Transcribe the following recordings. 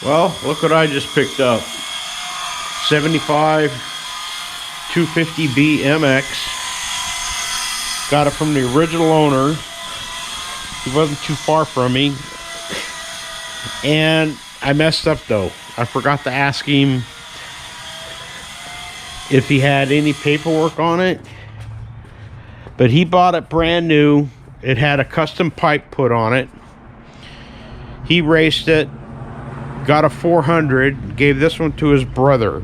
Well, look what I just picked up. 75 250B MX. Got it from the original owner. He wasn't too far from me. And I messed up though. I forgot to ask him if he had any paperwork on it. But he bought it brand new. It had a custom pipe put on it. He raced it. Got a 400, gave this one to his brother.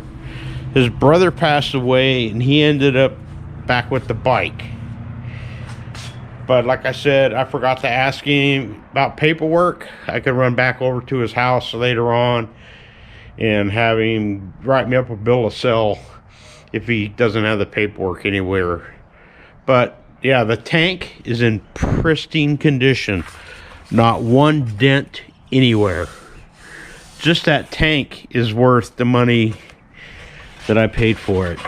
His brother passed away and he ended up back with the bike. But like I said, I forgot to ask him about paperwork. I could run back over to his house later on and have him write me up a bill of sale if he doesn't have the paperwork anywhere. But yeah, the tank is in pristine condition. Not one dent anywhere. Just that tank is worth the money that I paid for it.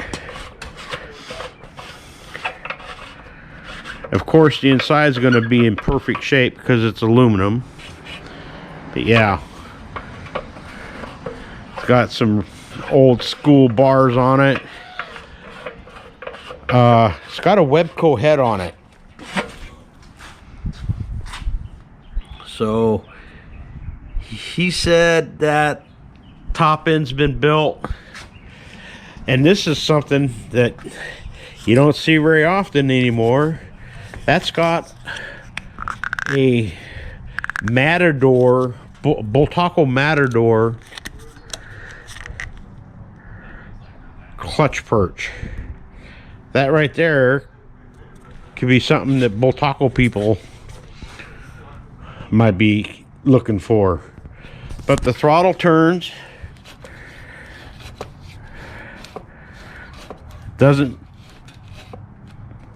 Of course, the inside is going to be in perfect shape because it's aluminum. But yeah, it's got some old school bars on it. It's got a Webco head on it. So he said that top end's been built, and this is something that you don't see very often anymore. That's got a Matador, Bultaco Matador clutch perch. That right there could be something that Bultaco people might be looking for. But the throttle turns. Doesn't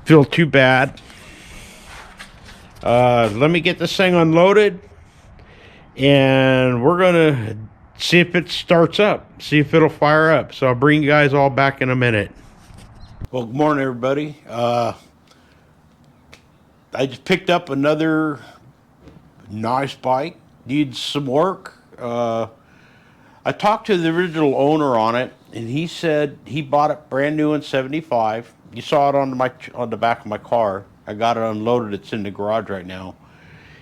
feel too bad. Let me get this thing unloaded and we're gonna see if it starts up, see if it'll fire up. So I'll bring you guys all back in a minute. Well, good morning, everybody. I just picked up another nice bike. Needs some work. I talked to the original owner on it, and he said he bought it brand new in '75. You saw it on the back of my car. I got it unloaded. It's in the garage right now.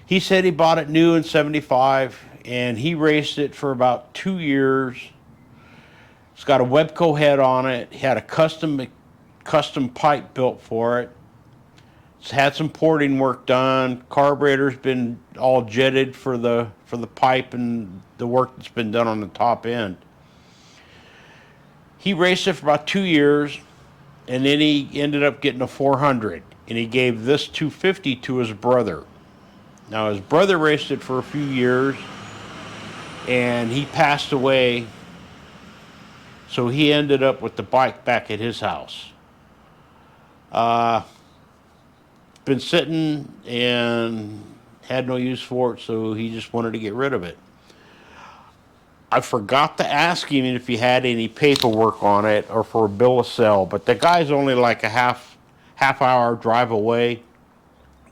He said he bought it new in '75, and he raced it for about 2 years. It's got a Webco head on it. He had a custom pipe built for it. It's had some porting work done. Carburetor's been all jetted for the pipe and the work that's been done on the top end. He raced it for about 2 years, and then he ended up getting a 400, and he gave this 250 to his brother. Now his brother raced it for a few years, and he passed away, so he ended up with the bike back at his house. Been sitting and had no use for it, so he just wanted to get rid of it. I forgot to ask him if he had any paperwork on it or for a bill of sale, but the guy's only like a half hour drive away.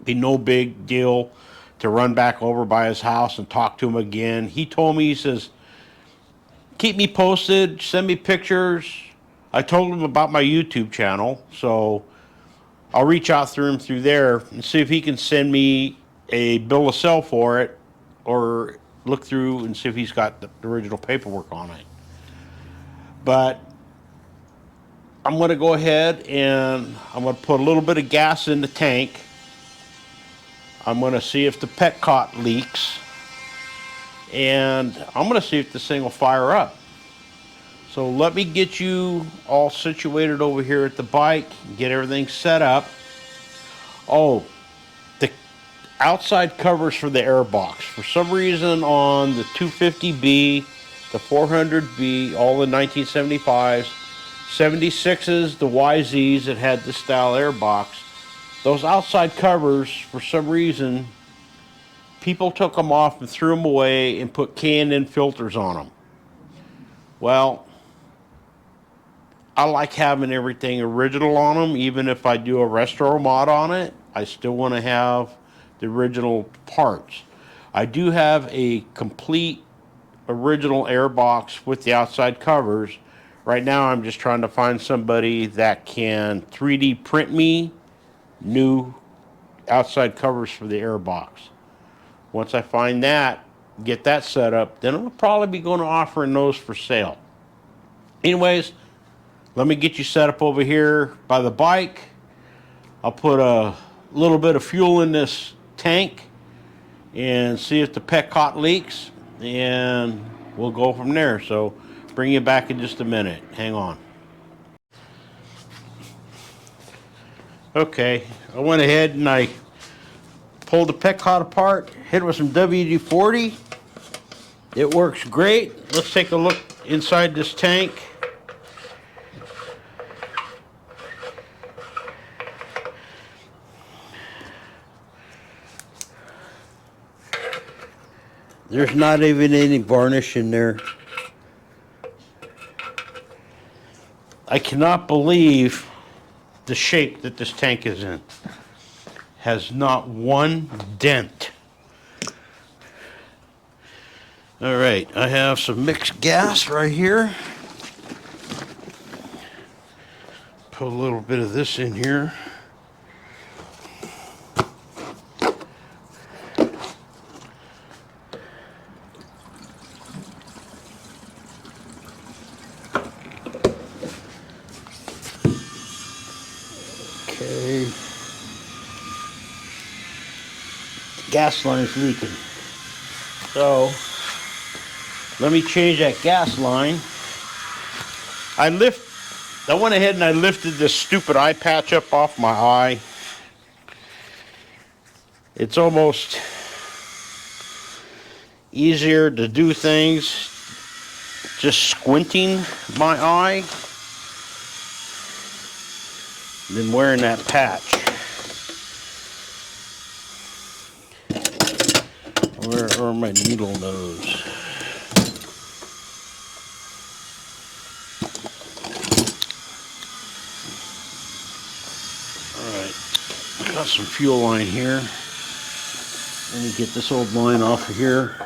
Be no big deal to run back over by his house and talk to him again. He told me, he says, keep me posted, send me pictures. I told him about my YouTube channel, so I'll reach out through him through there and see if he can send me a bill of sale for it, or look through and see if he's got the original paperwork on it. But I'm going to go ahead and I'm going to put a little bit of gas in the tank. I'm going to see if the petcock leaks, and I'm going to see if this thing will fire up. So let me get you all situated over here at the bike, get everything set up. Oh, the outside covers for the air box. For some reason on the 250B, the 400B, all the 1975s, 76s, the YZs that had this style air box, those outside covers, for some reason, people took them off and threw them away and put K&N filters on them. Well, I like having everything original on them. Even if I do a restore mod on it, I still want to have the original parts. I do have a complete original air box with the outside covers. Right now I'm just trying to find somebody that can 3D print me new outside covers for the air box. Once I find that, get that set up, then I'll probably be going to offering those for sale. Anyways, let me get you set up over here by the bike. I'll put a little bit of fuel in this tank and see if the petcock leaks, and we'll go from there. So bring you back in just a minute. Hang on. Okay, I went ahead and I pulled the petcock apart, hit it with some WD-40. It works great. Let's take a look inside this tank. There's not even any varnish in there. I cannot believe the shape that this tank is in. Has not one dent. All right, I have some mixed gas right here. Put a little bit of this in here. Okay. Gas line is leaking. So let me change that gas line. I went ahead and I lifted this stupid eye patch up off my eye. It's almost easier to do things just squinting my eye than wearing that patch. Where are my needle nose? Alright, got some fuel line here. Let me get this old line off of here.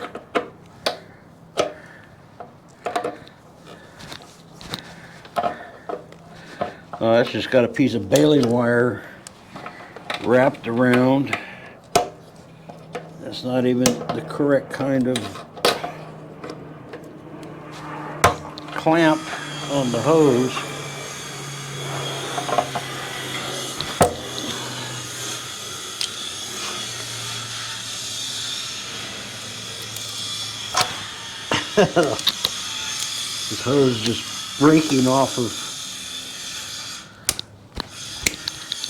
That's just got a piece of baling wire wrapped around. That's not even the correct kind of clamp on the hose. This hose just breaking off of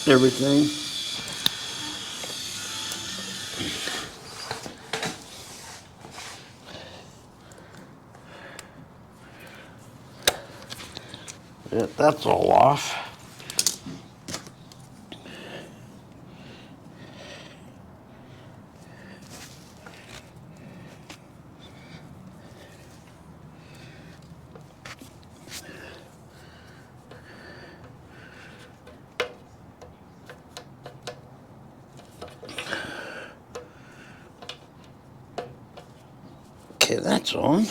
everything. Yeah, that's all off. Okay, that's on.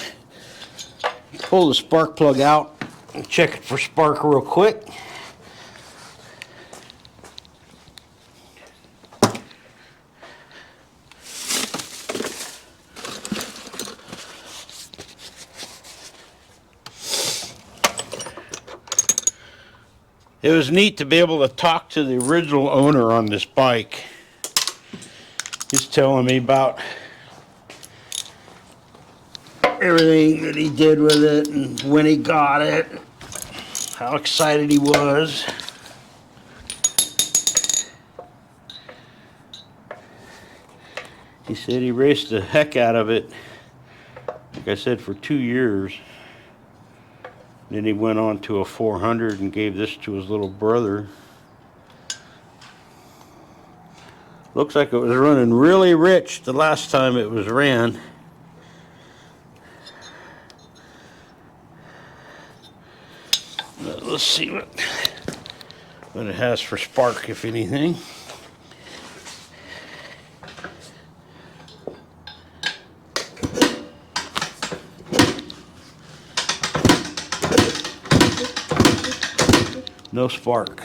Pull the spark plug out and check it for spark real quick. It was neat to be able to talk to the original owner on this bike. He's telling me about everything that he did with it and when he got it, how excited he was. He said he raced the heck out of it, like I said, for 2 years. Then he went on to a 400 and gave this to his little brother. Looks like it was running really rich the last time it was ran. Let's see what it has for spark, if anything. No spark.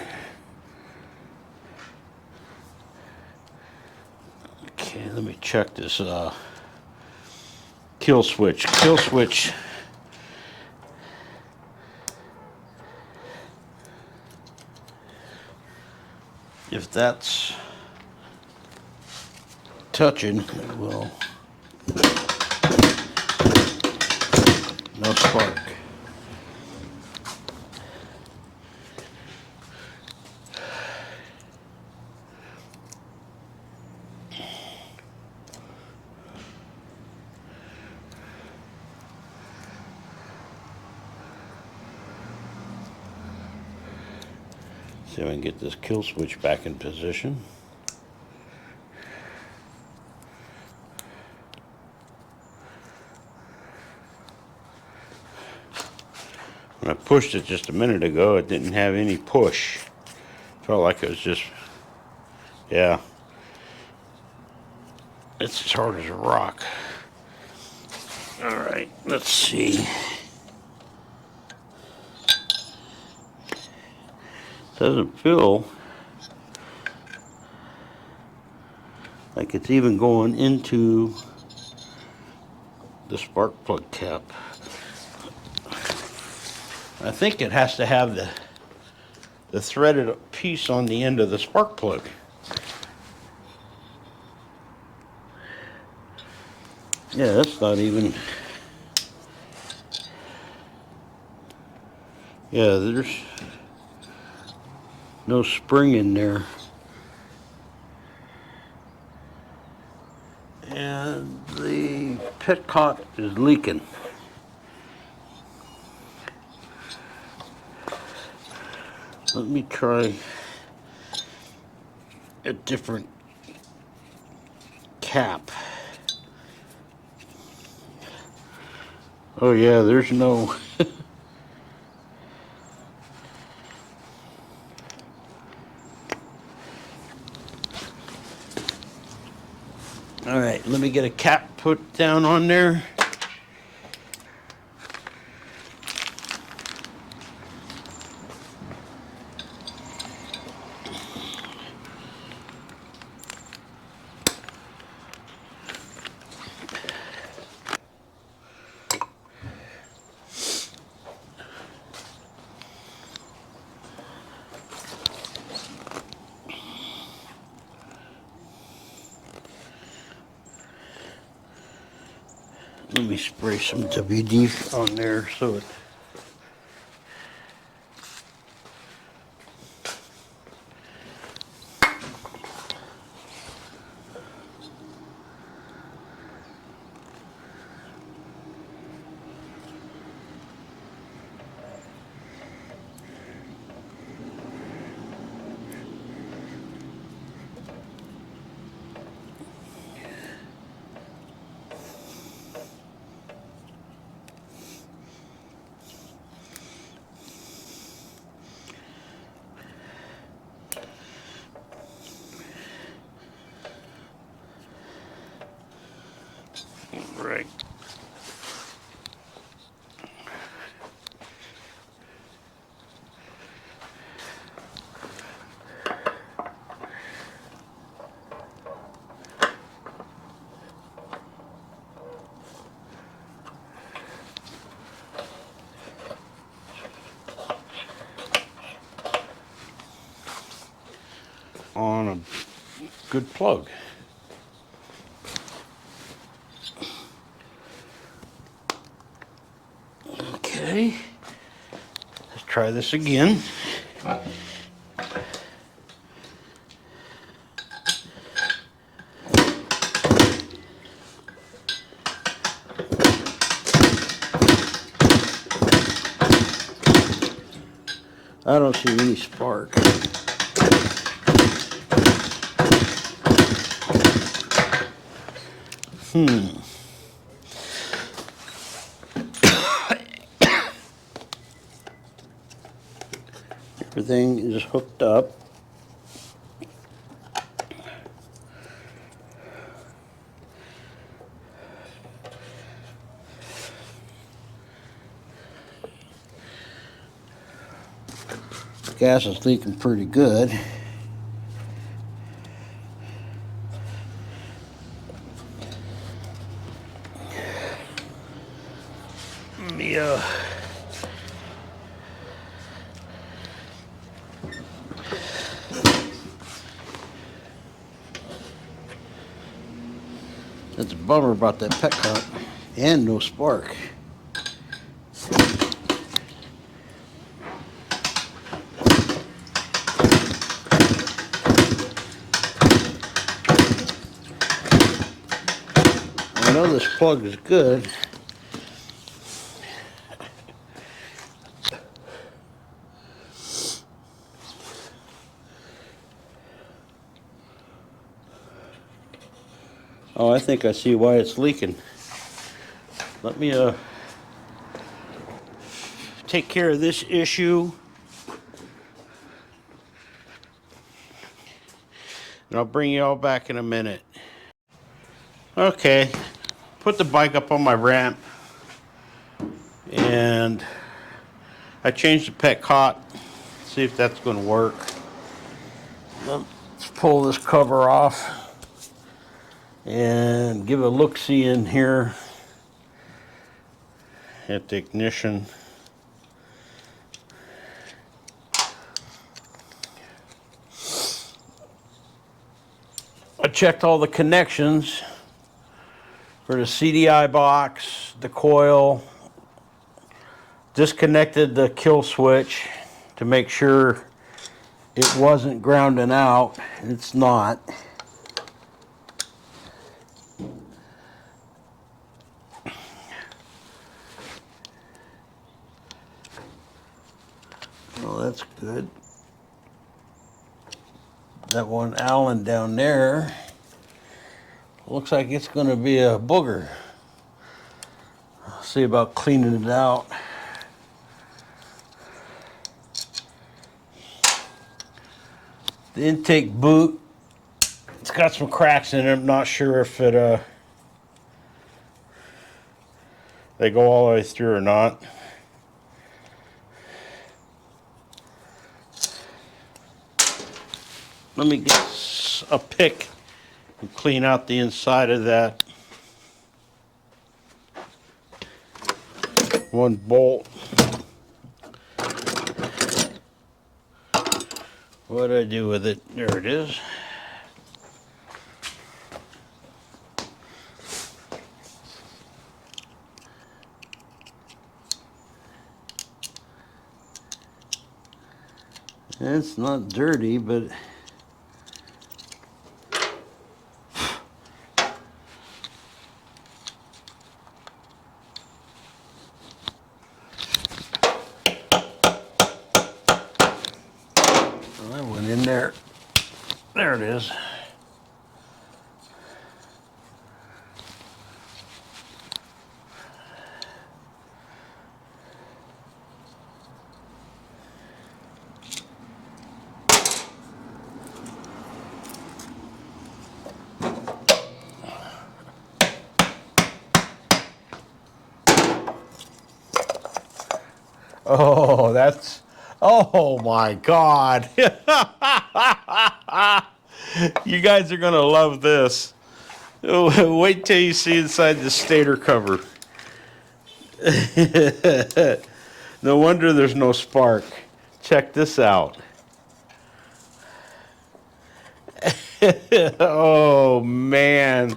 Okay, let me check this kill switch. Kill switch. If that's touching, well, no spark. See if I can get this kill switch back in position. When I pushed it just a minute ago, it didn't have any push. Felt like it was just, yeah. It's as hard as a rock. All right, let's see. Doesn't feel like it's even going into the spark plug cap. I think it has to have the threaded piece on the end of the spark plug. Yeah, that's not even. Yeah, there's no spring in there. And the petcock is leaking. Let me try a different cap. Oh yeah, there's no all right, let me get a cap put down on there. Let me spray some WD on there so it. Right. On a good plug. Okay, let's try this again. I don't see any spark. Everything is hooked up. gas is leaking pretty good. Let me that's a bummer about that pet cart and no spark. I know this plug is good. Oh, I think I see why it's leaking. Let me take care of this issue. And I'll bring you all back in a minute. Okay, put the bike up on my ramp. And I changed the pet cot. See if that's going to work. Let's pull this cover off and give a look-see in here at the ignition. I checked all the connections for the CDI box, the coil, disconnected the kill switch to make sure it wasn't grounding out. It's not. Well, that's good. That one Allen down there looks like it's going to be a booger. I'll see about cleaning it out. The intake boot, it's got some cracks in it. I'm not sure if it they go all the way through or not. Let me get a pick and clean out the inside of that one bolt. What did I do with it? There it is. It's not dirty, but I went in there. There it is. Oh, that's, oh my God. You guys are going to love this. Wait till you see inside the stator cover. No wonder there's no spark. Check this out. Oh man,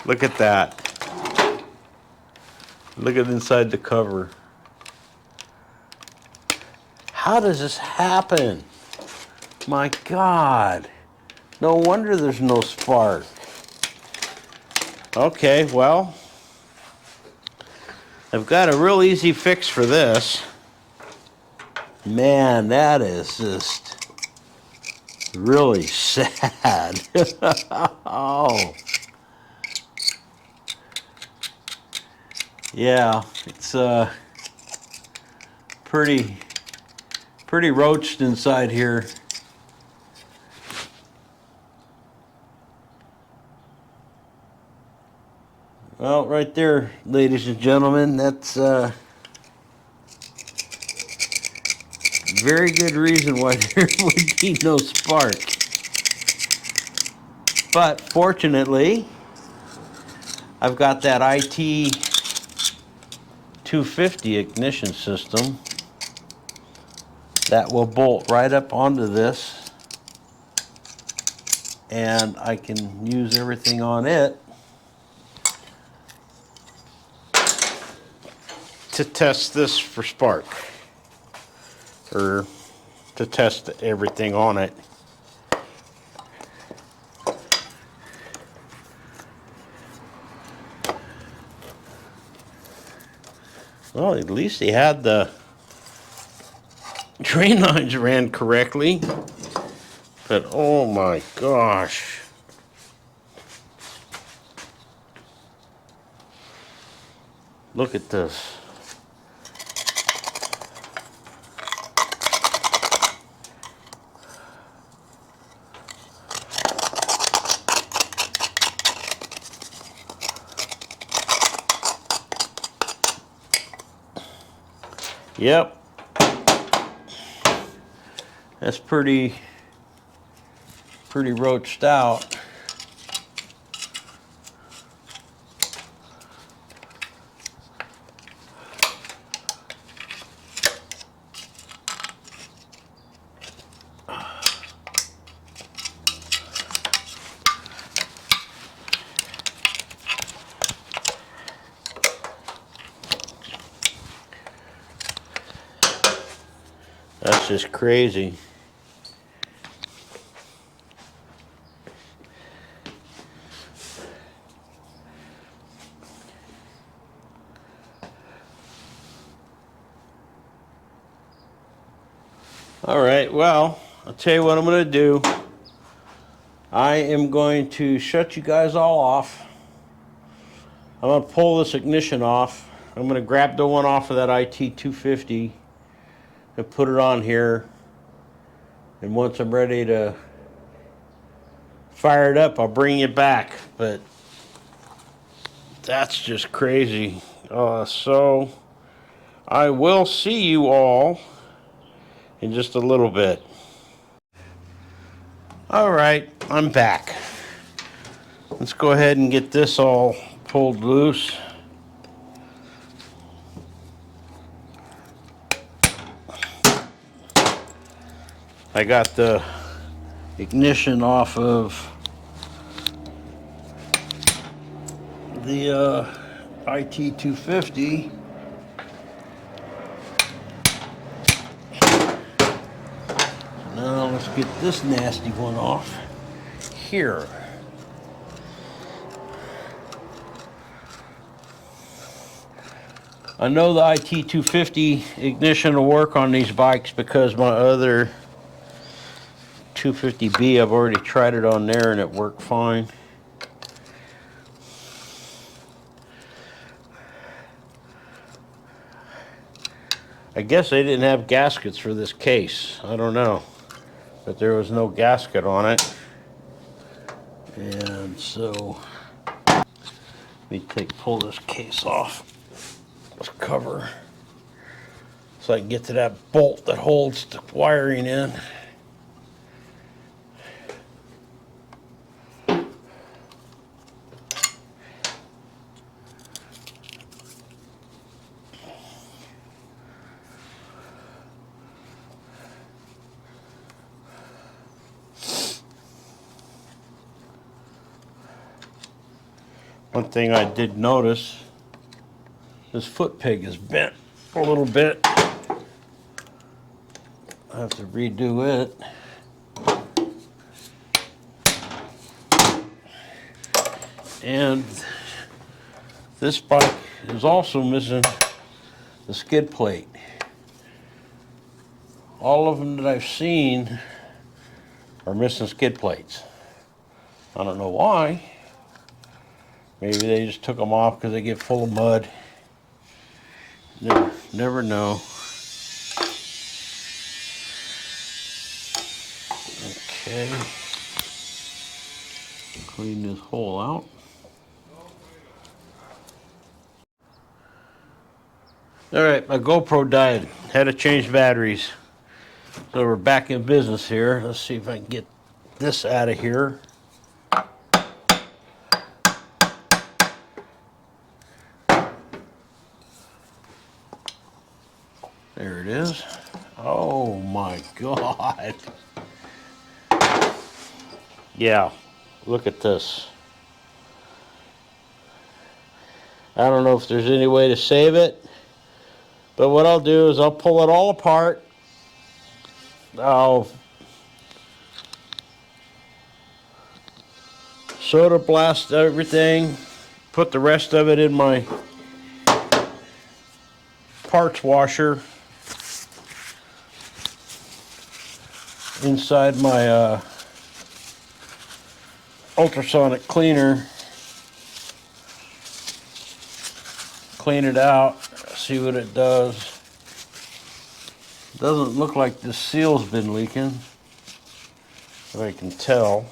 look at that. Look at inside the cover. How does this happen? My God. No wonder there's no spark. Okay, well, I've got a real easy fix for this. Man, that is just really sad. Oh. Yeah, it's pretty roached inside here. Well, right there, ladies and gentlemen, that's very good reason why there would be no spark. But fortunately, I've got that IT 250 ignition system that will bolt right up onto this, and I can use everything on it to test this for spark, or to test everything on it. Well, at least he had the drain lines ran correctly, but oh my gosh. Look at this. Yep. That's pretty roached out. That's just crazy. All right, well, I'll tell you what I'm going to do. I am going to shut you guys all off. I'm going to pull this ignition off. I'm going to grab the one off of that IT 250 and put it on here. And once I'm ready to fire it up, I'll bring you back. But that's just crazy. So I will see you all in just a little bit. All right, I'm back. Let's go ahead and get this all pulled loose. I got the ignition off of the IT 250. Now let's get this nasty one off here. I know the IT 250 ignition will work on these bikes because my other 250B, I've already tried it on there and it worked fine. I guess they didn't have gaskets for this case. I don't know. But there was no gasket on it. And so, let me pull this case off. This cover. So I can get to that bolt that holds the wiring in. One thing I did notice, this foot peg is bent a little bit. I have to redo it. And this bike is also missing the skid plate. All of them that I've seen are missing skid plates. I don't know why. Maybe they just took them off because they get full of mud. Never know. Okay. Clean this hole out. All right, my GoPro died. Had to change batteries. So we're back in business here. Let's see if I can get this out of here. There it is. Oh my God. Yeah, look at this. I don't know if there's any way to save it, but what I'll do is I'll pull it all apart. I'll soda blast everything, put the rest of it in my parts washer inside my ultrasonic cleaner, clean it out, see what it does. Doesn't look like the seal's been leaking, if I can tell.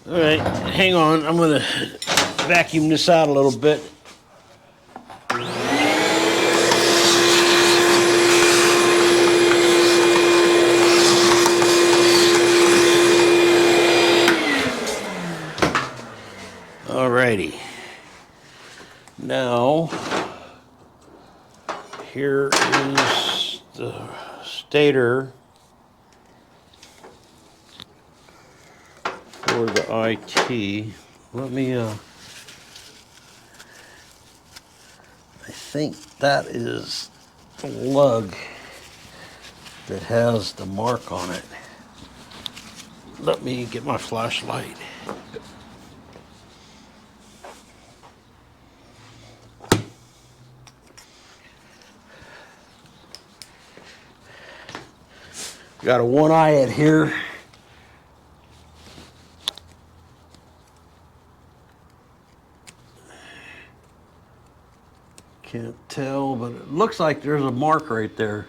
All right, hang on, I'm gonna vacuum this out a little bit. Alrighty, now here is the stator for the IT. Let me, I think that is the lug that has the mark on it. Let me get my flashlight. Got a one-eye at here. Can't tell, but it looks like there's a mark right there.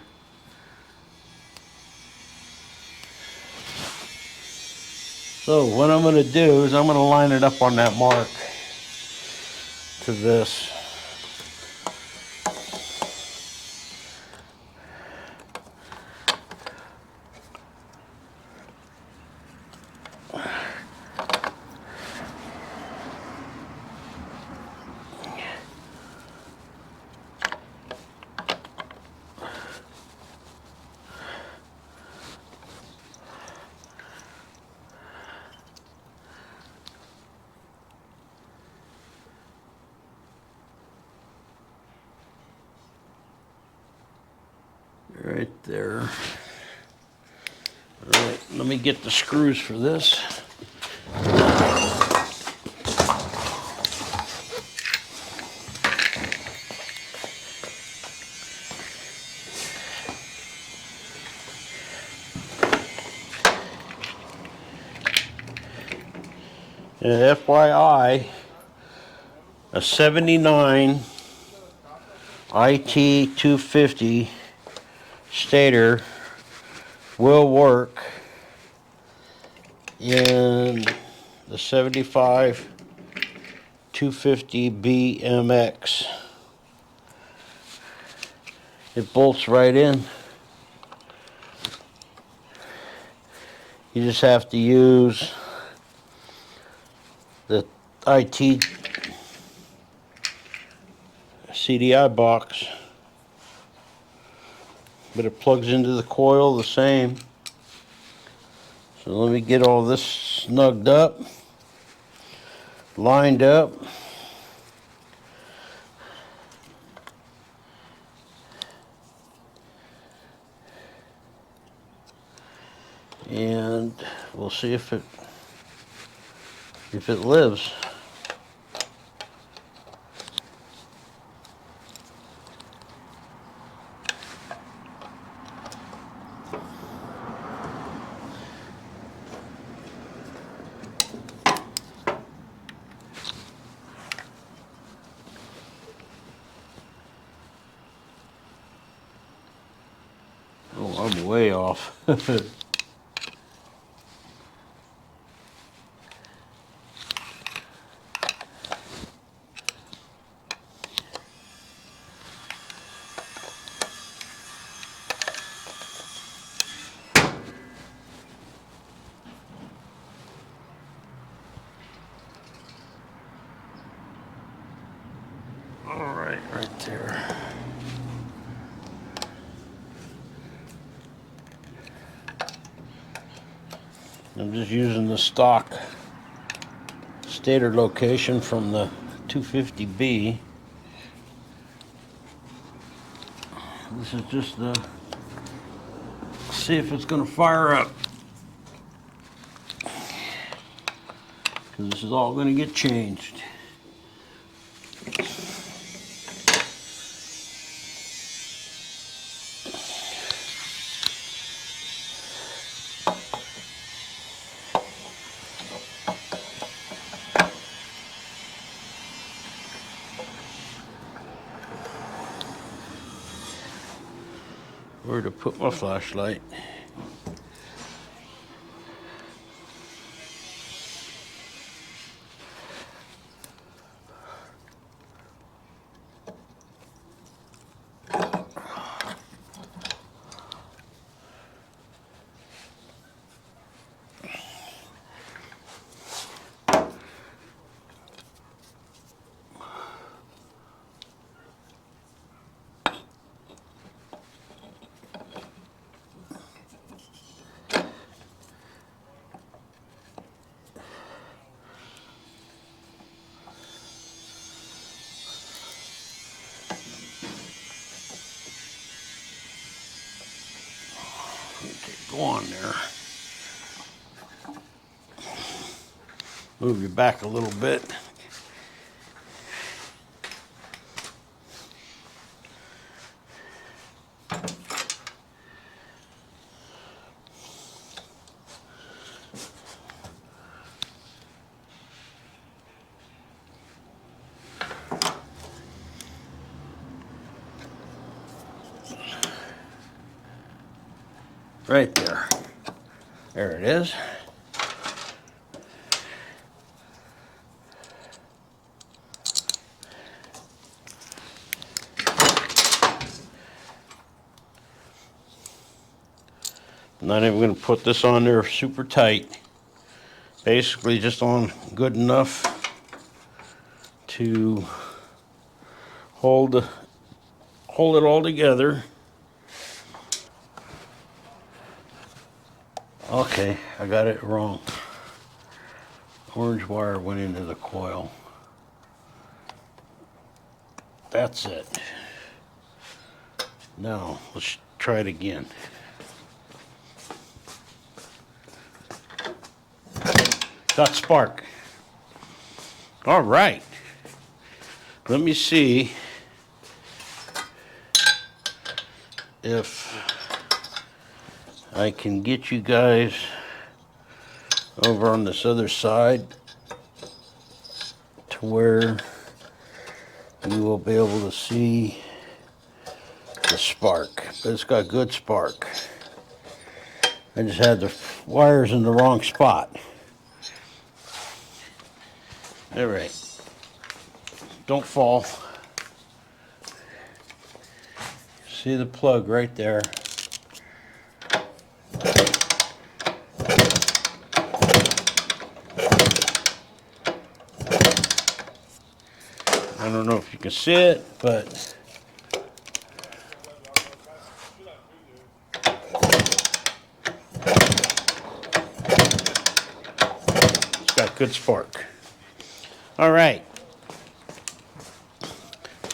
So what I'm going to do is I'm going to line it up on that mark to this. Right there. All right, let me get the screws for this. And FYI, a 79 IT 250 stator will work in the 75 250 BMX. It bolts right in. You just have to use the IT CDI box, but it plugs into the coil the same. So let me get all this snugged up, lined up. And we'll see if it lives. I'm way off. All right, right there. I'm just using the stock stator location from the 250B. This is just the see if it's going to fire up, because this is all going to get changed. Where to put my flashlight? Go on there. Move you back a little bit. Right there. There it is. I'm not even going to put this on there super tight. Basically just on good enough to hold it all together. Okay, I got it wrong. Orange wire went into the coil. That's it. Now, let's try it again. Got spark. All right. Let me see if I can get you guys over on this other side to where you will be able to see the spark. But it's got good spark. I just had the wires in the wrong spot. All right. Don't fall. See the plug right there. I don't know if you can see it, but it's got good spark. All right.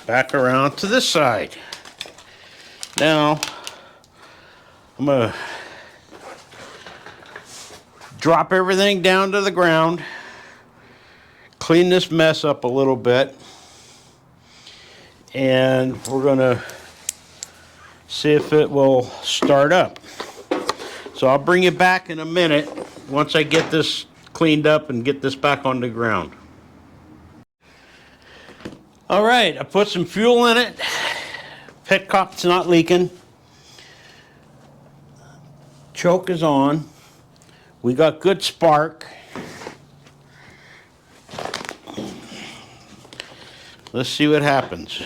Back around to this side. Now, I'm going to drop everything down to the ground, clean this mess up a little bit, and we're going to see if it will start up. So I'll bring you back in a minute once I get this cleaned up and get this back on the ground. All right, I put some fuel in it. Petcock's not leaking. Choke is on. We got good spark. Let's see what happens.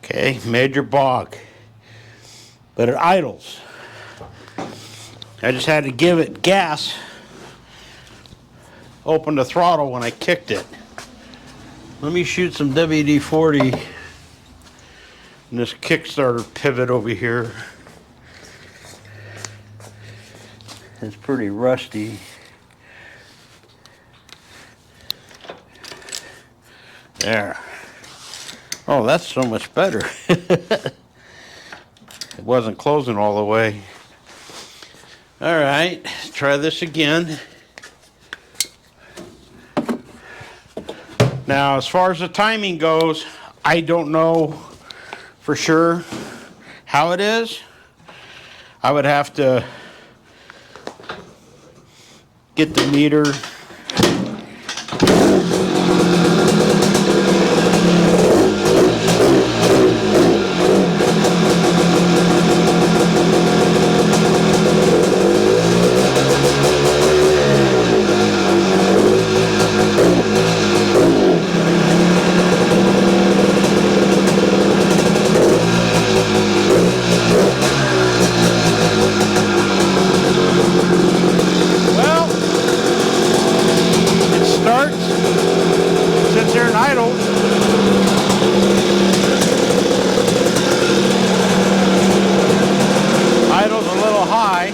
Okay, major bog, but it idles. I just had to give it gas, open the throttle when I kicked it. Let me shoot some WD-40 in this Kickstarter pivot over here. It's pretty rusty. There. Oh, that's so much better. It wasn't closing all the way. All right, try this again. Now, as far as the timing goes, I don't know for sure how it is. I would have to get the meter. Idle's a little high.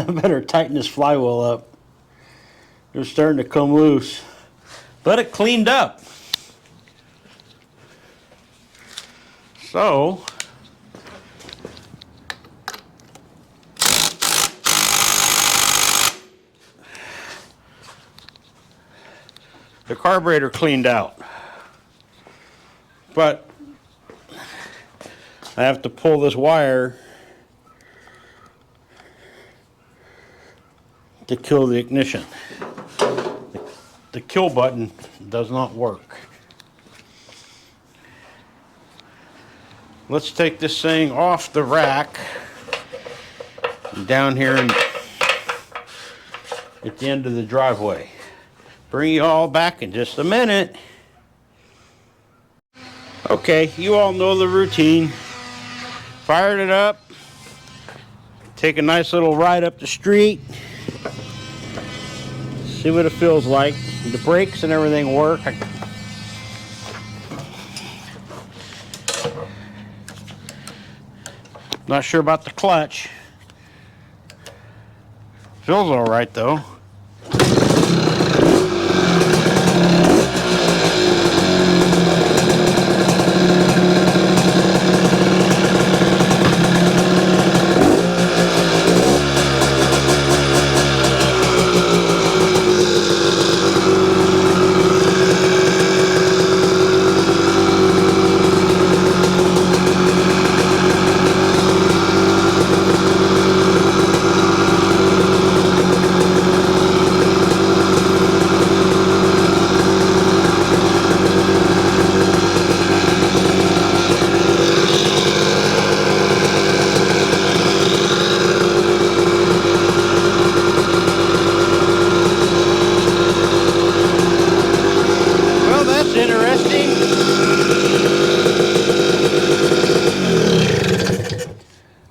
Better tighten this flywheel up. They're starting to come loose. But it cleaned up. So, the carburetor cleaned out. But I have to pull this wire to kill the ignition. The kill button does not work. Let's take this thing off the rack down here at the end of the driveway. Bring you all back in just a minute. Okay, you all know the routine. Fired it up. Take a nice little ride up the street. See what it feels like. The brakes and everything work. Not sure about the clutch. Feels all right though.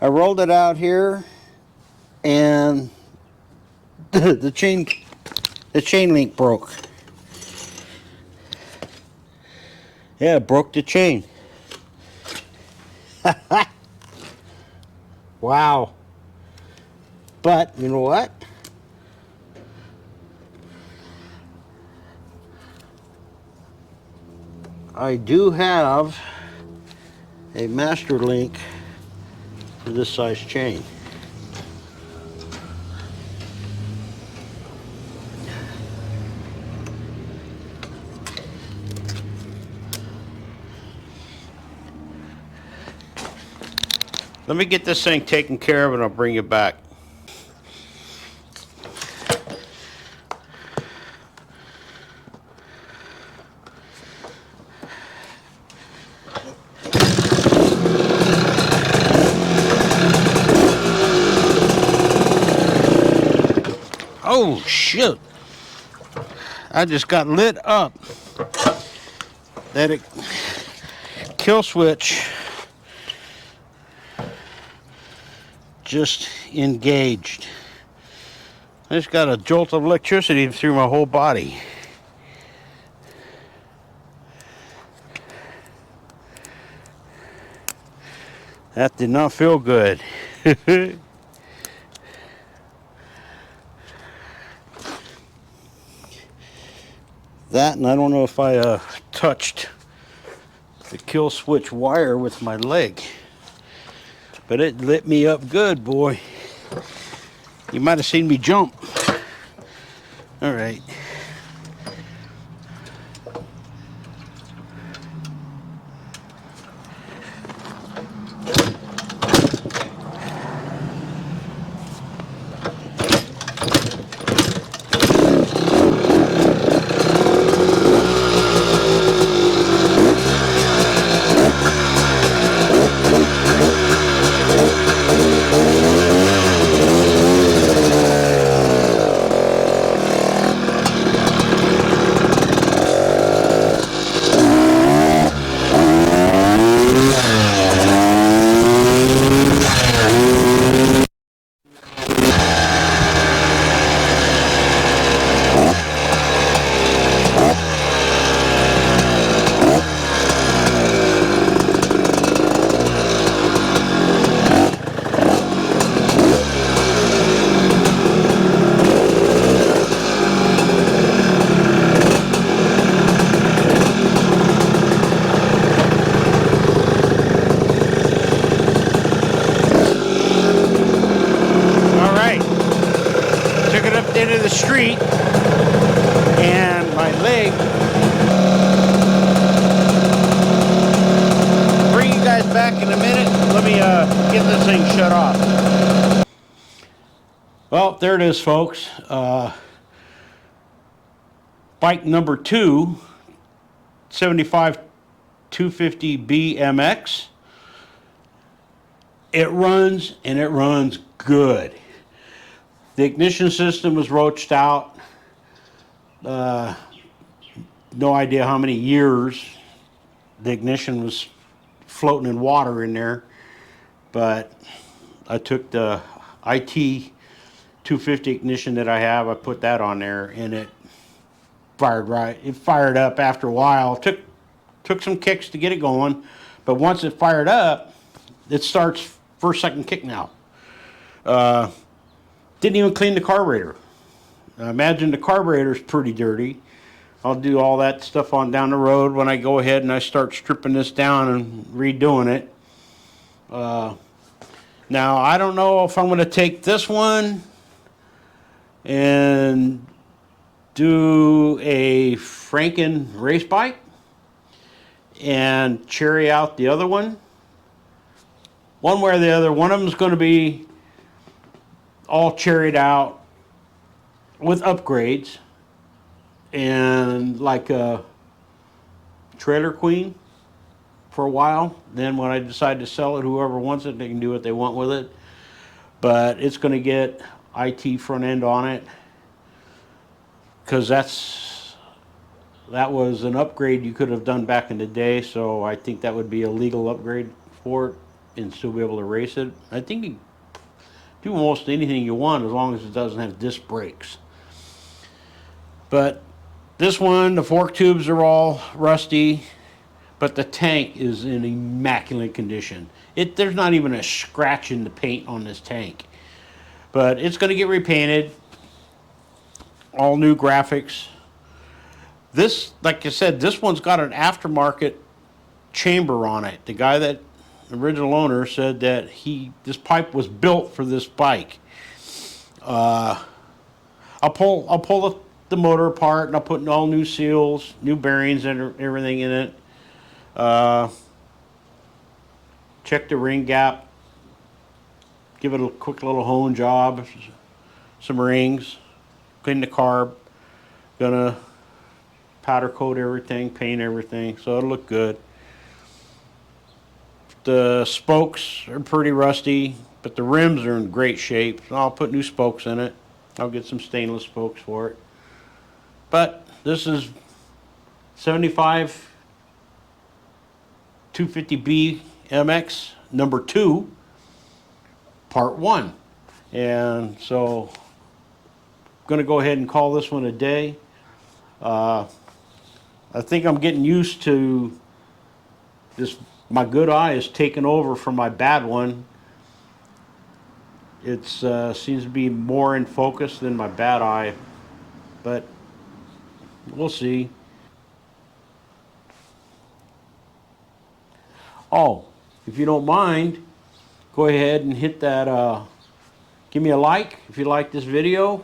I rolled it out here, and the chain link broke. Yeah, it broke the chain. Wow. But you know what? I do have a master link for this size chain. Let me get this thing taken care of and I'll bring you back. Oh, shoot. I just got lit up. That kill switch just engaged. I just got a jolt of electricity through my whole body. That did not feel good. That, and I don't know if I touched the kill switch wire with my leg, but it lit me up good, boy. You might have seen me jump. All right. get this thing shut off. Well, there it is, folks. Bike number 2, 75 250 BMX. It runs, and it runs good. The ignition system was roached out. No idea how many years the ignition was floating in water in there, but I took the IT 250 ignition that I have, I put that on there, and it fired right. It fired up after a while. Took some kicks to get it going, but once it fired up, it starts first, second kick now. Didn't even clean the carburetor. Imagine the carburetor's pretty dirty. I'll do all that stuff on down the road when I go ahead and I start stripping this down and redoing it. Now, I don't know if I'm going to take this one and do a Franken race bike and cherry out the other one. One way or the other, one of them is going to be all cherried out with upgrades and like a trailer queen for a while. Then when I decide to sell it, whoever wants it, they can do what they want with it. But it's going to get IT front end on it, because that was an upgrade you could have done back in the day. So I think that would be a legal upgrade for it and still be able to race it. I think you do almost anything you want as long as it doesn't have disc brakes. But this one, the fork tubes are all rusty, but the tank is in immaculate condition. There's not even a scratch in the paint on this tank. But it's going to get repainted. All new graphics. This, like I said, this one's got an aftermarket chamber on it. The guy that the original owner said that this pipe was built for this bike. I'll pull the motor apart, and I'll put in all new seals, new bearings, and everything in it. Check the ring gap. Give it a quick little hone job. Some rings. Clean the carb. Gonna powder coat everything, paint everything, so it'll look good. The spokes are pretty rusty, but the rims are in great shape. So I'll put new spokes in it. I'll get some stainless spokes for it. But this is 75 250B MX number 2, part 1. And so I'm going to go ahead and call this one a day. I think I'm getting used to this. My good eye is taking over from my bad one. It seems to be more in focus than my bad eye, but we'll see. Oh, if you don't mind, go ahead and hit that, give me a like if you like this video,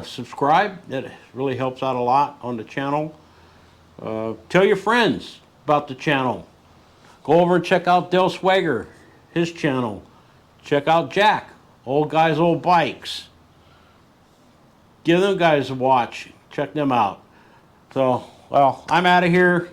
subscribe. That really helps out a lot on the channel. Tell your friends about the channel. Go over and check out Del Swagger, his channel. Check out Jack, Old Guys, Old Bikes. Give them guys a watch. Check them out. So, well, I'm out of here.